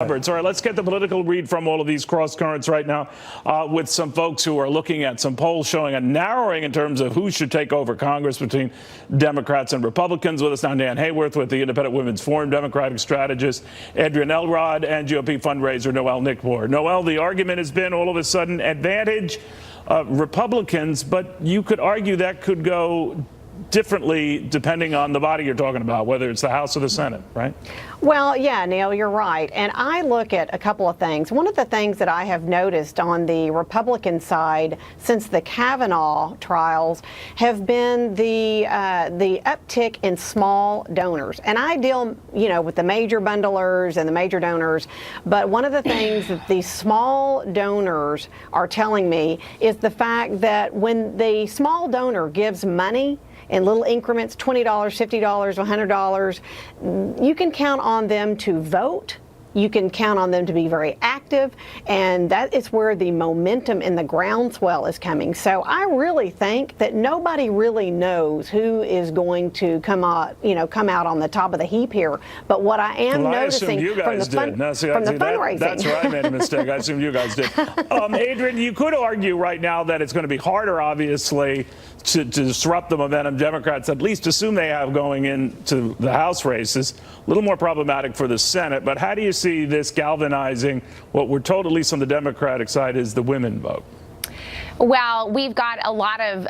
All right, let's get the political read from all of these cross currents right now with some folks who are looking at some polls showing a narrowing in terms of who should take over Congress between Democrats and Republicans. With us now, Dan Hayworth with the Independent Women's Forum, Democratic strategist Adrian Elrod, and GOP fundraiser Noelle Nickmore. Noelle, the argument has been all of a sudden advantage Republicans, but you could argue that could go differently depending on the body you're talking about, whether it's the House or the Senate, right? Well, yeah, Neil, you're right. And I look at a couple of things. One of the things that I have noticed on the Republican side since the Kavanaugh trials have been the uptick in small donors. And I deal, with the major bundlers and the major donors. But one of the things that these small donors are telling me is the fact that when the small donor gives money in little increments, $20, $50, $100, you can count on them to vote. You can count on them to be very active, and that is where the momentum and the groundswell is coming. So I really think that nobody really knows who is going to come out on the top of the heap here. But what I am noticing from the fundraising. That's where I made a mistake. I assume you guys did. Adrian, you could argue right now that it's going to be harder, obviously, to disrupt the momentum Democrats at least assume they have going into the House races. A little more problematic for the Senate. But how do you see this galvanizing what we're told, at least on the Democratic side, is the women vote? Well, we've got a lot of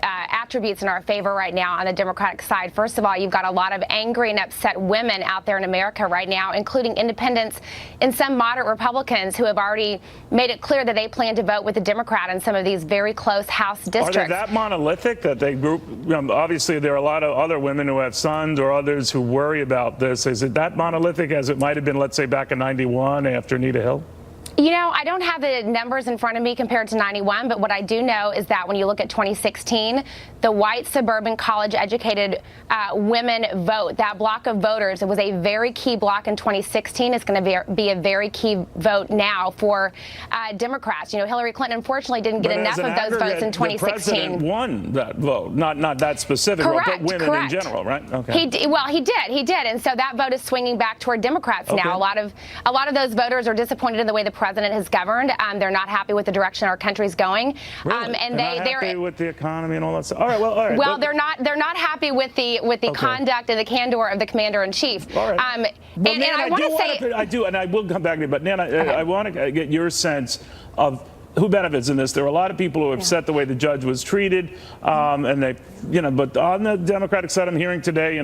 attributes in our favor right now on the Democratic side. First of all, you've got a lot of angry and upset women out there in America right now, including independents and some moderate Republicans who have already made it clear that they plan to vote with the Democrat in some of these very close House districts. Are they that monolithic that they group? Obviously, there are a lot of other women who have sons or others who worry about this. Is it that monolithic as it might have been, let's say, back in '91 after Anita Hill? I don't have the numbers in front of me compared to '91, but what I do know is that when you look at 2016, the white suburban college-educated women vote, that block of voters, it was a very key block in 2016. It's going to be a very key vote now for Democrats. Hillary Clinton, unfortunately, didn't get enough of those votes in 2016. The president won that vote, not that specific vote, but women in general, right? Okay. He did, and so that vote is swinging back toward Democrats now. A lot of those voters are disappointed in the way the president has governed. They're not happy with the direction our country's going. Really? And they're happy with the economy and all that stuff. All right. Well, they're not happy with the conduct and the candor of the commander-in-chief. All right. And I want to say, I do, and I will come back to you. But Nana, I want to get your sense of who benefits in this. There are a lot of people who are upset the way the judge was treated, and they, but on the Democratic side, I'm hearing today,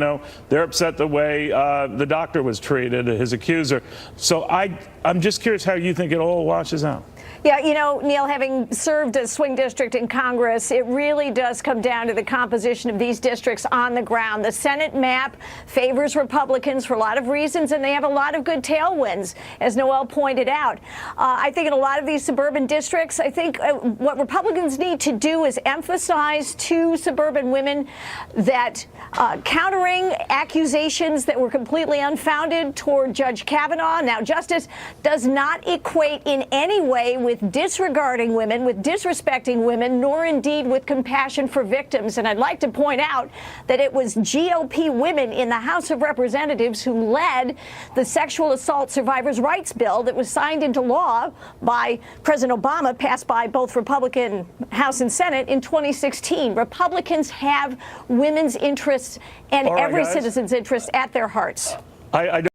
they're upset the way the doctor was treated, his accuser. So I'm just curious how you think it all washes out. Yeah, Neil, having served a swing district in Congress, it really does come down to the composition of these districts on the ground. The Senate map favors Republicans for a lot of reasons, and they have a lot of good tailwinds, as Noelle pointed out. I think in a lot of these suburban districts, I think what Republicans need to do is emphasize to suburban women that countering accusations that were completely unfounded toward Judge Kavanaugh, now Justice, does not equate in any way with disregarding women, with disrespecting women, nor indeed with compassion for victims. And I'd like to point out that it was GOP women in the House of Representatives who led the sexual assault survivors' rights bill that was signed into law by President Obama, passed by both Republican House and Senate in 2016. Republicans have women's interests and every citizen's interest at their hearts. I